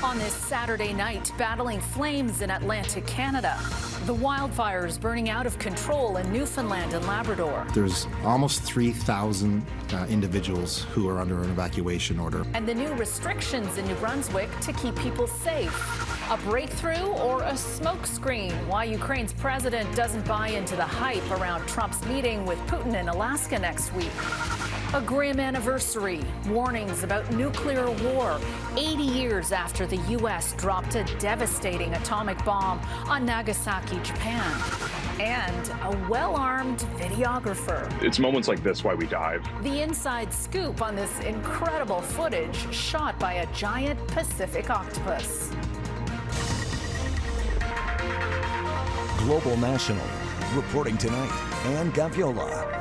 On this Saturday night, battling flames in Atlantic Canada. The wildfires burning out of control in Newfoundland and Labrador. There's almost 3,000 individuals who are under an evacuation order. And the new restrictions in New Brunswick to keep people safe. A breakthrough or a smokescreen? Why Ukraine's president doesn't buy into the hype around Trump's meeting with Putin in Alaska next week. A grim anniversary. Warnings about nuclear war 80 years after the U.S. dropped a devastating atomic bomb on Nagasaki, Japan. And a well-armed videographer. It's moments like this why we dive. The inside scoop on this incredible footage shot by a giant Pacific octopus. Global National, reporting tonight, Ann Gaviola.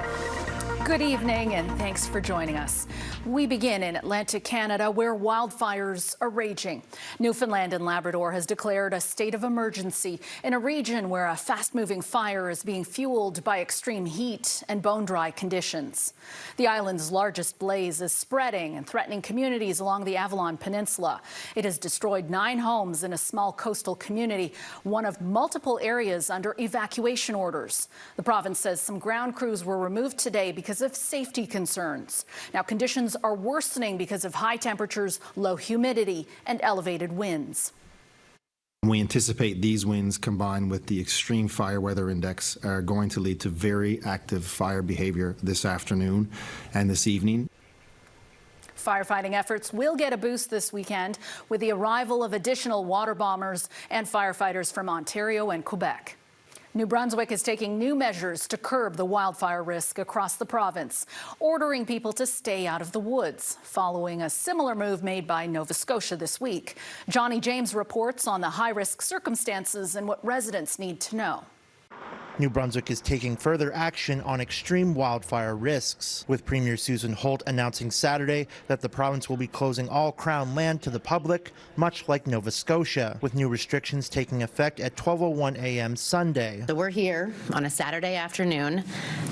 Good evening and thanks for joining us. We begin in Atlantic Canada where wildfires are raging. Newfoundland and Labrador has declared a state of emergency in a region where a fast-moving fire is being fueled by extreme heat and bone-dry conditions. The island's largest blaze is spreading and threatening communities along the Avalon Peninsula. It has destroyed 9 homes in a small coastal community, one of multiple areas under evacuation orders. The province says some ground crews were removed today because of safety concerns. Now, conditions are worsening because of high temperatures, low humidity, and elevated winds. We anticipate these winds combined with the extreme fire weather index are going to lead to very active fire behavior this afternoon and this evening. Firefighting efforts will get a boost this weekend with the arrival of additional water bombers and firefighters from Ontario and Quebec. New Brunswick is taking new measures to curb the wildfire risk across the province, ordering people to stay out of the woods, following a similar move made by Nova Scotia this week. Johnny James reports on the high-risk circumstances and what residents need to know. New Brunswick is taking further action on extreme wildfire risks, with Premier Susan Holt announcing Saturday that the province will be closing all Crown land to the public, much like Nova Scotia, with new restrictions taking effect at 12:01 a.m. Sunday. So we're here on a Saturday afternoon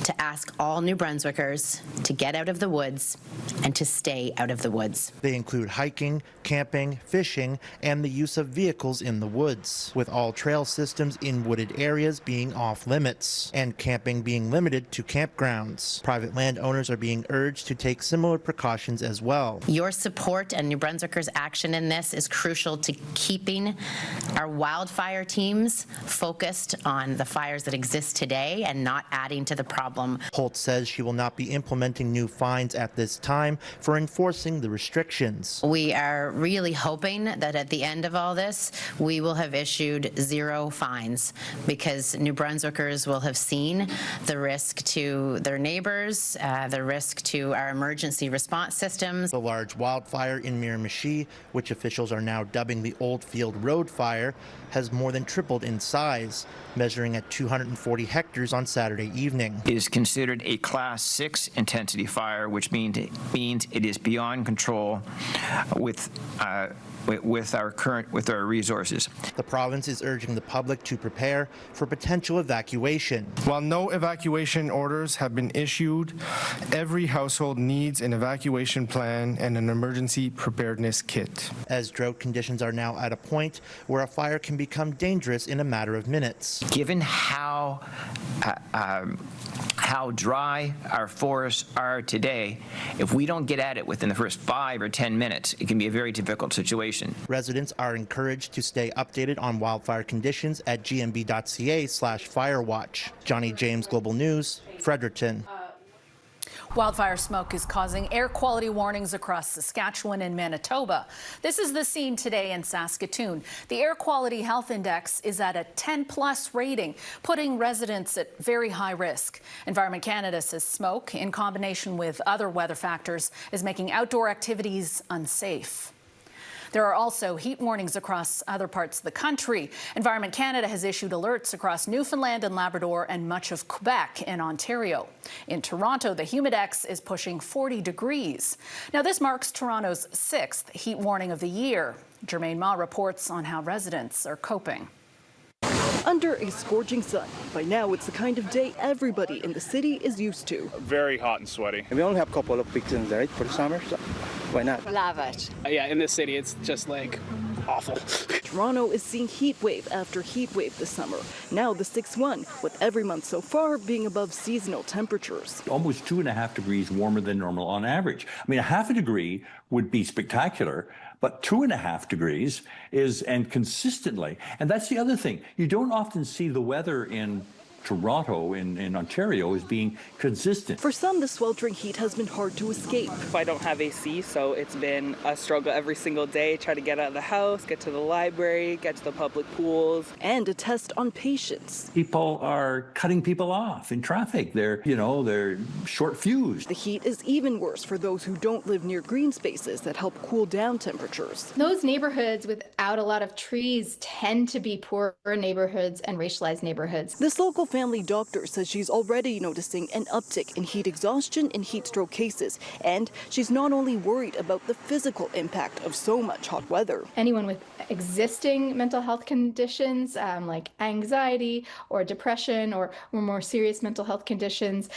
to ask all New Brunswickers to get out of the woods and to stay out of the woods. They include hiking, camping, fishing, and the use of vehicles in the woods, with all trail systems in wooded areas being off limits and camping being limited to campgrounds. Private landowners are being urged to take similar precautions as well. Your support and New Brunswickers' action in this is crucial to keeping our wildfire teams focused on the fires that exist today and not adding to the problem. Holt says she will not be implementing new fines at this time for enforcing the restrictions. We are really hoping that at the end of all this, we will have issued 0 fines because New Brunswickers will have seen the risk to their neighbors, the risk to our emergency response systems. The large wildfire in Miramichi, which officials are now dubbing the Oldfield Road Fire, has more than tripled in size, measuring at 240 hectares on Saturday evening. It is considered a Class 6 intensity fire, which means it is beyond control with our resources. The province is urging the public to prepare for potential evacuation. While no evacuation orders have been issued, every household needs an evacuation plan and an emergency preparedness kit. As drought conditions are now at a point where a fire can become dangerous in a matter of minutes. Given how dry our forests are today, if we don't get at it within the first 5 or 10 minutes, it can be a very difficult situation. Residents are encouraged to stay updated on wildfire conditions at gmb.ca/firewatch. Johnny James, Global News, Fredericton. Wildfire smoke is causing air quality warnings across Saskatchewan and Manitoba. This is the scene today in Saskatoon. The Air Quality Health Index is at a 10+ rating, putting residents at very high risk. Environment Canada says smoke, in combination with other weather factors, is making outdoor activities unsafe. There are also heat warnings across other parts of the country. Environment Canada has issued alerts across Newfoundland and Labrador and much of Quebec and Ontario. In Toronto, the humidex is pushing 40 degrees. Now, this marks Toronto's 6th heat warning of the year. Germain Ma reports on how residents are coping. Under a scorching sun, by now it's the kind of day everybody in the city is used to. Very hot and sweaty. We only have a couple of weeks in there, right, for the summer, so why not? Love it. Yeah, in this city, it's just like awful. Toronto is seeing heat wave after heat wave this summer. Now the sixth one, with every month so far being above seasonal temperatures. Almost 2.5 degrees warmer than normal on average. I mean, a half a degree would be spectacular, but 2.5 degrees is, and consistently. And that's the other thing. You don't often see the weather in Toronto, in Ontario, as being consistent. For some, the sweltering heat has been hard to escape. I don't have AC, so it's been a struggle every single day. Try to get out of the house, get to the library, get to the public pools. And a test on patience. People are cutting people off in traffic. They're short fused. The heat is even worse for those who don't live near green spaces that help cool down temperatures. Those neighborhoods without a lot of trees tend to be poorer neighborhoods and racialized neighborhoods. This local family doctor says she's already noticing an uptick in heat exhaustion and heat stroke cases. And she's not only worried about the physical impact of so much hot weather. Anyone with existing mental health conditions like anxiety or depression or more serious mental health conditions,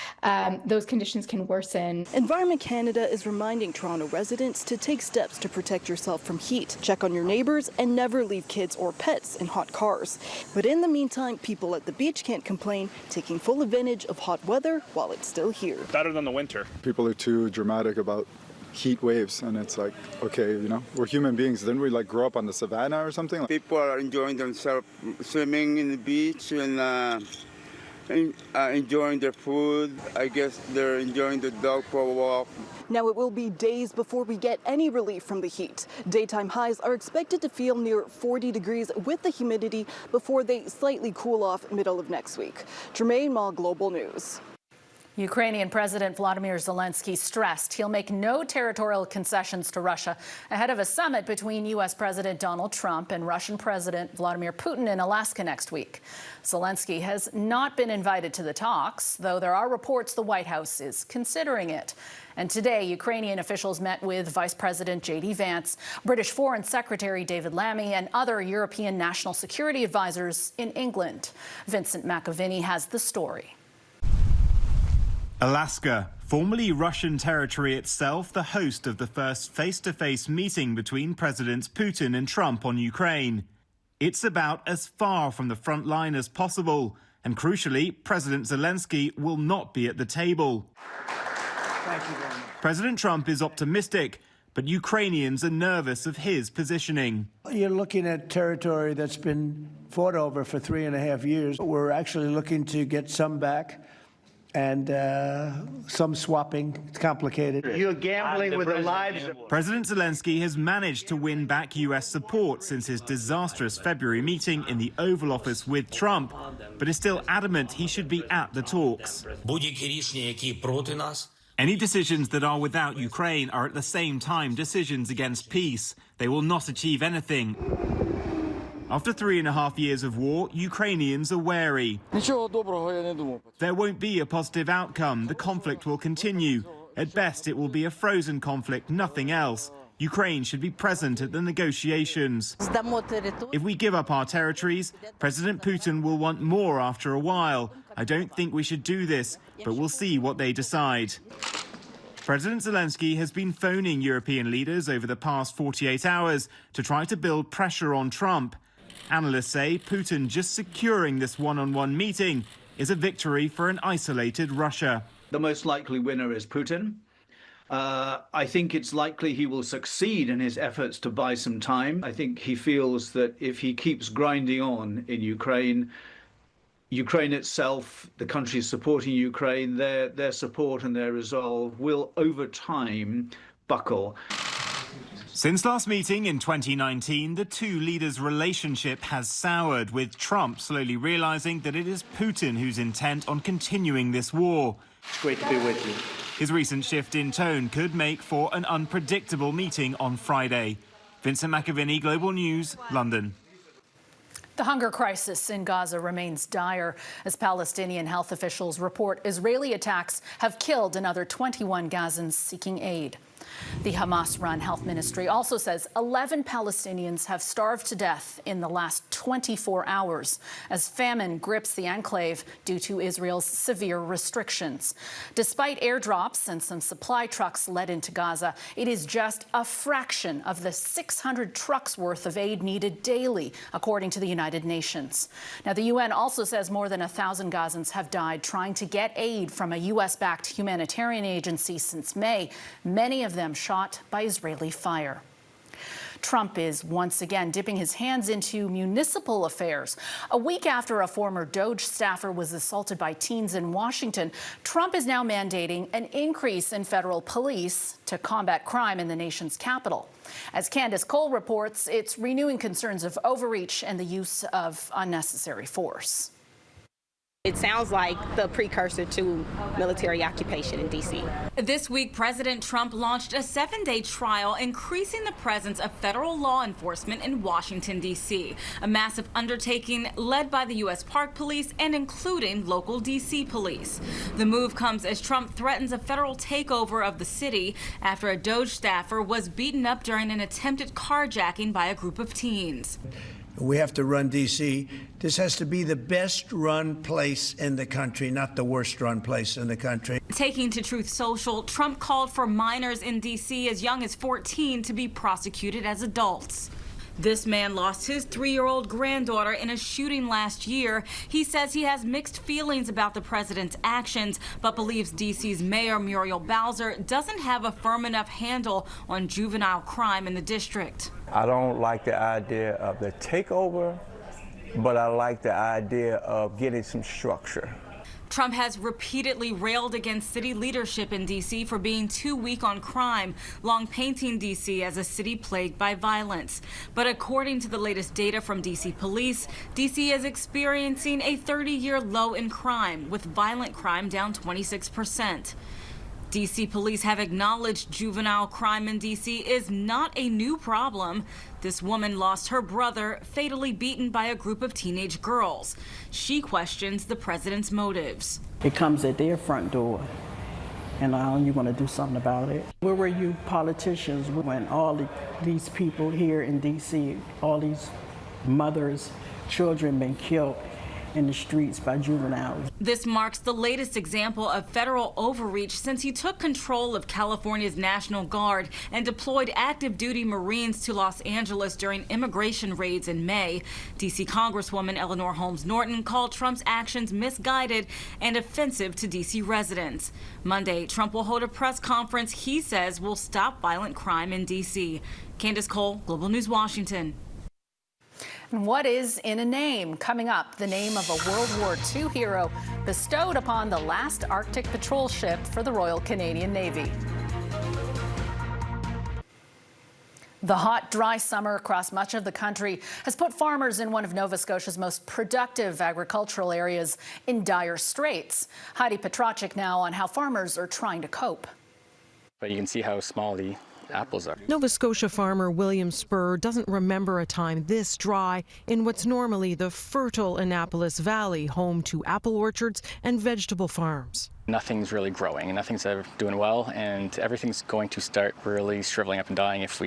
those conditions can worsen. Environment Canada is reminding Toronto residents to take steps to protect yourself from heat. Check on your neighbors and never leave kids or pets in hot cars. But in the meantime, people at the beach can't complain, taking full advantage of hot weather while it's still here. Better than the winter. People are too dramatic about heat waves, and it's like, okay, we're human beings. Didn't we grow up on the savannah or something? People are enjoying themselves, swimming in the beach and enjoying their food. I guess they're enjoying the dog for a walk. Now it will be days before we get any relief from the heat. Daytime highs are expected to feel near 40 degrees with the humidity before they slightly cool off middle of next week. Germain Ma, Global News. Ukrainian President Volodymyr Zelenskyy stressed he'll make no territorial concessions to Russia ahead of a summit between U.S. President Donald Trump and Russian President Vladimir Putin in Alaska next week. Zelenskyy has not been invited to the talks, though there are reports the White House is considering it. And today, Ukrainian officials met with Vice President J.D. Vance, British Foreign Secretary David Lammy, and other European national security advisors in England. Vincent McAviney has the story. Alaska, formerly Russian territory itself, the host of the first face-to-face meeting between Presidents Putin and Trump on Ukraine. It's about as far from the front line as possible, and crucially, President Zelenskyy will not be at the table. Thank you very much. President Trump is optimistic, but Ukrainians are nervous of his positioning. You're looking at territory that's been fought over for 3.5 years. We're actually looking to get some back. And some swapping. It's complicated. You're gambling with the lives of... President Zelenskyy has managed to win back U.S. support since his disastrous February meeting in the Oval Office with Trump, but is still adamant he should be at the talks. Any decisions that are without Ukraine are at the same time decisions against peace. They will not achieve anything. After 3.5 years of war, Ukrainians are wary. There won't be a positive outcome. The conflict will continue. At best, it will be a frozen conflict, nothing else. Ukraine should be present at the negotiations. If we give up our territories, President Putin will want more after a while. I don't think we should do this, but we'll see what they decide. President Zelenskyy has been phoning European leaders over the past 48 hours to try to build pressure on Trump. Analysts say Putin just securing this one-on-one meeting is a victory for an isolated Russia. The most likely winner is Putin. I think it's likely he will succeed in his efforts to buy some time. I think he feels that if he keeps grinding on in Ukraine, Ukraine itself, the countries supporting Ukraine, their support and their resolve will over time buckle. Since last meeting in 2019, the two leaders' relationship has soured, with Trump slowly realizing that it is Putin who's intent on continuing this war. It's great to be with you. His recent shift in tone could make for an unpredictable meeting on Friday. Vincent McAviney, Global News, London. The hunger crisis in Gaza remains dire as Palestinian health officials report Israeli attacks have killed another 21 Gazans seeking aid. The Hamas-run health ministry also says 11 Palestinians have starved to death in the last 24 hours as famine grips the enclave due to Israel's severe restrictions. Despite airdrops and some supply trucks led into Gaza, it is just a fraction of the 600 trucks worth of aid needed daily, according to the United Nations. Now, the UN also says more than 1,000 Gazans have died trying to get aid from a U.S.-backed humanitarian agency since May, many of them shot by Israeli fire. Trump is once again dipping his hands into municipal affairs. A week after a former DOJ staffer was assaulted by teens in Washington, Trump is now mandating an increase in federal police to combat crime in the nation's capital. As Candace Cole reports, it's renewing concerns of overreach and the use of unnecessary force. It sounds like the precursor to military occupation in D.C. This week, President Trump launched a 7-day trial increasing the presence of federal law enforcement in Washington, D.C., a massive undertaking led by the U.S. Park Police and including local D.C. police. The move comes as Trump threatens a federal takeover of the city after a DOJ staffer was beaten up during an attempted carjacking by a group of teens. We have to run D.C. This has to be the best run place in the country, not the worst run place in the country. Taking to Truth Social, Trump called for minors in D.C. as young as 14 to be prosecuted as adults. This man lost his 3-year-old granddaughter in a shooting last year. He says he has mixed feelings about the president's actions, but believes D.C.'s Mayor Muriel Bowser doesn't have a firm enough handle on juvenile crime in the district. I don't like the idea of the takeover, but I like the idea of getting some structure. Trump has repeatedly railed against city leadership in D.C. for being too weak on crime, long painting D.C. as a city plagued by violence. But according to the latest data from D.C. police, D.C. is experiencing a 30-year low in crime, with violent crime down 26%. D.C. police have acknowledged juvenile crime in D.C. is not a new problem. This woman lost her brother, fatally beaten by a group of teenage girls. She questions the president's motives. It comes at their front door, and now you want to do something about it. Where were you politicians when all these people here in D.C., all these mothers, children been killed in the streets by juveniles? This marks the latest example of federal overreach since he took control of California's National Guard and deployed active duty Marines to Los Angeles during immigration raids in May. D.C. Congresswoman Eleanor Holmes Norton called Trump's actions misguided and offensive to D.C. residents. Monday, Trump will hold a press conference he says will stop violent crime in D.C. Candace Cole, Global News, Washington. And what is in a name? Coming up, the name of a World War II hero bestowed upon the last Arctic patrol ship for the Royal Canadian Navy. The hot, dry summer across much of the country has put farmers in one of Nova Scotia's most productive agricultural areas in dire straits. Heidi Petracek now on how farmers are trying to cope. But you can see how small the apples are. Nova Scotia farmer William Spur doesn't remember a time this dry in what's normally the fertile Annapolis Valley, home to apple orchards and vegetable farms. Nothing's really growing and nothing's ever doing well, and everything's going to start really shriveling up and dying if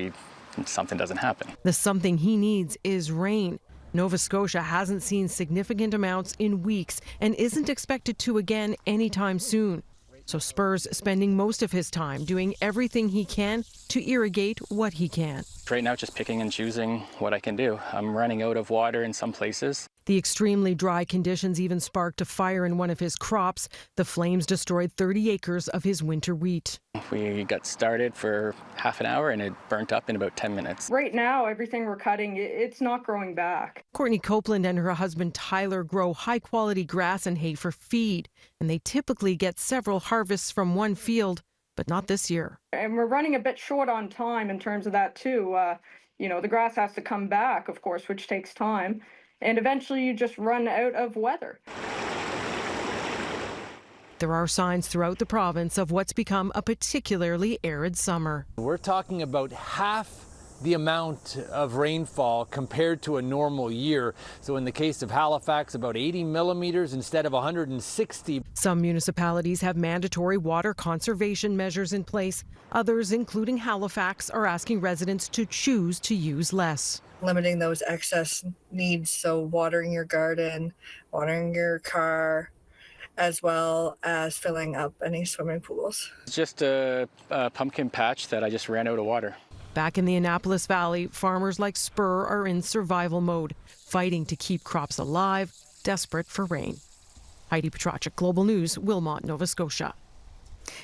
something doesn't happen. The something he needs is rain. Nova Scotia hasn't seen significant amounts in weeks and isn't expected to again anytime soon. So Spur's spending most of his time doing everything he can to irrigate what he can. Right now, just picking and choosing what I can do. I'm running out of water in some places. The extremely dry conditions even sparked a fire in one of his crops. The flames destroyed 30 acres of his winter wheat. We got started for half an hour and it burnt up in about 10 minutes. Right now, everything we're cutting, it's not growing back. Courtney Copeland and her husband Tyler grow high-quality grass and hay for feed, and they typically get several harvests from one field, but not this year. And we're running a bit short on time in terms of that, too. The grass has to come back, of course, which takes time. And eventually you just run out of weather. There are signs throughout the province of what's become a particularly arid summer. We're talking about half the amount of rainfall compared to a normal year. So in the case of Halifax, about 80 millimeters instead of 160. Some municipalities have mandatory water conservation measures in place. Others, including Halifax, are asking residents to choose to use less. Limiting those excess needs, so watering your garden, watering your car, as well as filling up any swimming pools. It's just a pumpkin patch that I just ran out of water. Back in the Annapolis Valley, farmers like Spur are in survival mode, fighting to keep crops alive, desperate for rain. Heidi Petracek, Global News, Wilmot, Nova Scotia.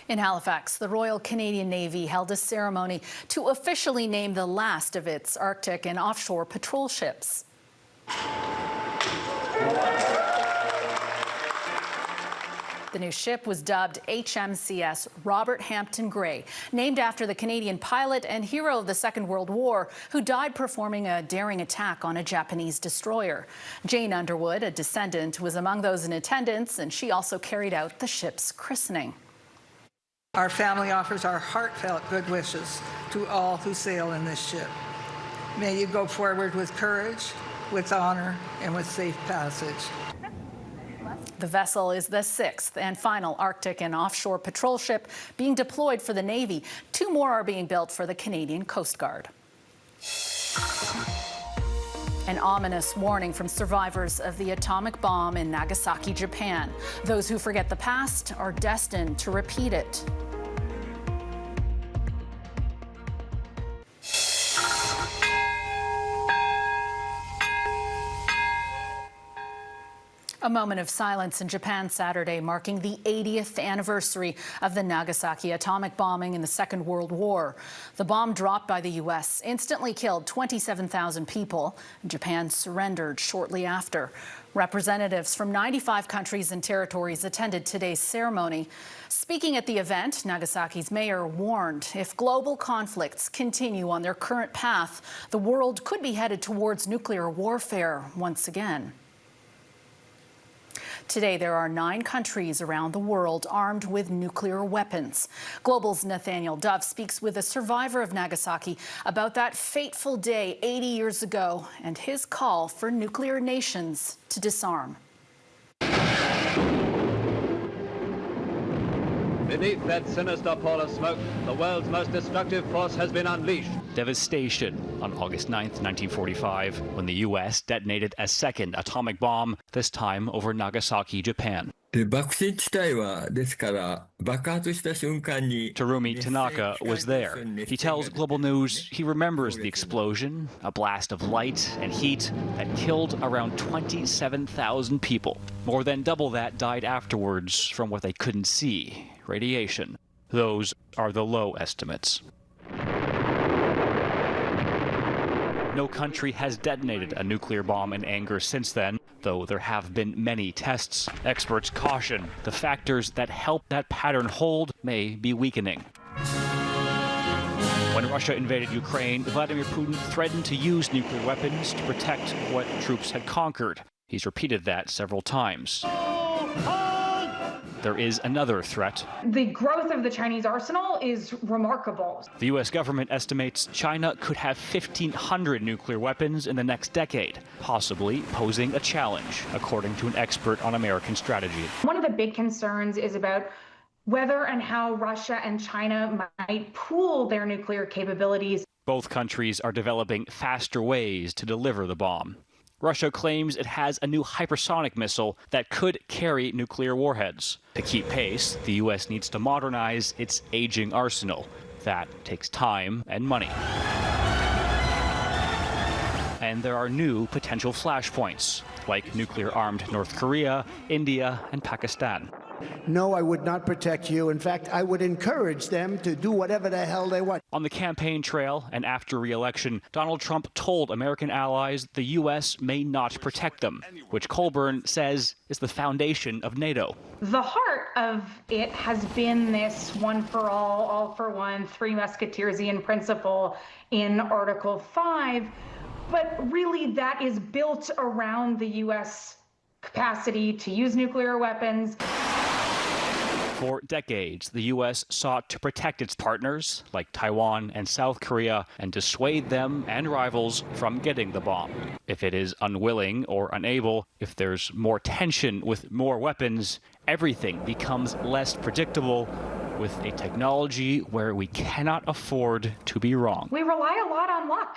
In Halifax, the Royal Canadian Navy held a ceremony to officially name the last of its Arctic and offshore patrol ships. The new ship was dubbed HMCS Robert Hampton Gray, named after the Canadian pilot and hero of the Second World War who died performing a daring attack on a Japanese destroyer. Jane Underwood, a descendant, was among those in attendance, and she also carried out the ship's christening. Our family offers our heartfelt good wishes to all who sail in this ship. May you go forward with courage, with honor, and with safe passage. The vessel is the 6th and final Arctic and offshore patrol ship being deployed for the Navy. 2 more are being built for the Canadian Coast Guard. An ominous warning from survivors of the atomic bomb in Nagasaki, Japan. Those who forget the past are destined to repeat it. A moment of silence in Japan Saturday, marking the 80th anniversary of the Nagasaki atomic bombing in the Second World War. The bomb dropped by the U.S. instantly killed 27,000 people. Japan surrendered shortly after. Representatives from 95 countries and territories attended today's ceremony. Speaking at the event, Nagasaki's mayor warned if global conflicts continue on their current path, the world could be headed towards nuclear warfare once again. Today, there are 9 countries around the world armed with nuclear weapons. Global's Nathaniel Dove speaks with a survivor of Nagasaki about that fateful day 80 years ago and his call for nuclear nations to disarm. Beneath that sinister pall of smoke, the world's most destructive force has been unleashed. Devastation on August 9th, 1945, when the U.S. detonated a second atomic bomb, this time over Nagasaki, Japan. Terumi Tanaka was there. He tells Global News he remembers the explosion, a blast of light and heat that killed around 27,000 people. More than double that died afterwards from what they couldn't see, radiation. Those are the low estimates. No country has detonated a nuclear bomb in anger since then, though there have been many tests. Experts caution the factors that help that pattern hold may be weakening. When Russia invaded Ukraine, Vladimir Putin threatened to use nuclear weapons to protect what troops had conquered. He's repeated that several times. There is another threat. The growth of the Chinese arsenal is remarkable. The U.S. government estimates China could have 1,500 nuclear weapons in the next decade, possibly posing a challenge, according to an expert on American strategy. One of the big concerns is about whether and how Russia and China might pool their nuclear capabilities. Both countries are developing faster ways to deliver the bomb. Russia claims it has a new hypersonic missile that could carry nuclear warheads. To keep pace, the U.S. needs to modernize its aging arsenal. That takes time and money. And there are new potential flashpoints, like nuclear-armed North Korea, India, and Pakistan. No, I would not protect you. In fact, I would encourage them to do whatever the hell they want. On the campaign trail and after re-election, Donald Trump told American allies the U.S. may not protect them, which Colburn says is the foundation of NATO. The heart of it has been this one for all for one, Three Musketeersian principle in Article 5. But really, that is built around the U.S. capacity to use nuclear weapons. For decades, the U.S. sought to protect its partners, like Taiwan and South Korea, and dissuade them and rivals from getting the bomb. If it is unwilling or unable, if there's more tension with more weapons, everything becomes less predictable with a technology where we cannot afford to be wrong. We rely a lot on luck.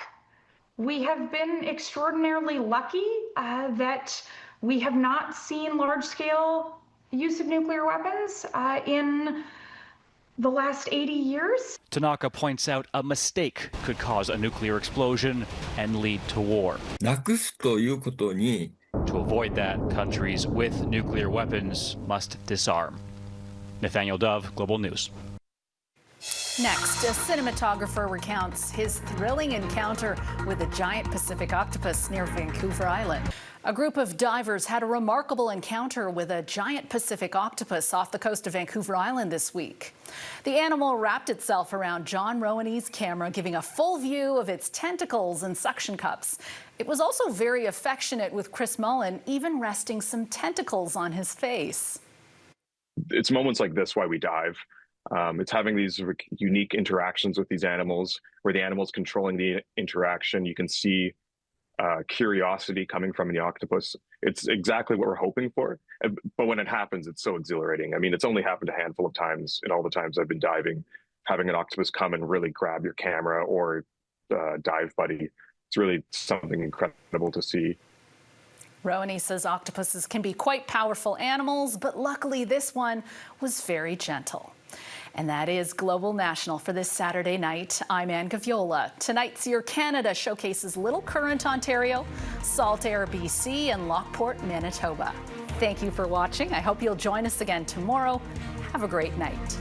We have been extraordinarily lucky that we have not seen large-scale use of nuclear weapons in the last 80 years. Tanaka points out a mistake could cause a nuclear explosion and lead to war. To avoid that, countries with nuclear weapons must disarm. Nathaniel Dove, Global News. Next, a cinematographer recounts his thrilling encounter with a giant Pacific octopus near Vancouver Island. A group of divers had a remarkable encounter with a giant Pacific octopus off the coast of Vancouver Island this week. The animal wrapped itself around John Rowaney's camera, giving a full view of its tentacles and suction cups. It was also very affectionate with Chris Mullen, even resting some tentacles on his face. It's moments like this why we dive. It's having these unique interactions with these animals where the animal's controlling the interaction. You can see curiosity coming from the octopus. It's exactly what we're hoping for. But when it happens, it's so exhilarating. I mean, it's only happened a handful of times in all the times I've been diving, having an octopus come and really grab your camera or dive buddy. It's really something incredible to see. Rowaney says octopuses can be quite powerful animals, but luckily this one was very gentle. And that is Global National for this Saturday night. I'm Ann Gaviola. Tonight's Your Canada showcases Little Current, Ontario, Saltaire, BC, and Lockport, Manitoba. Thank you for watching. I hope you'll join us again tomorrow. Have a great night.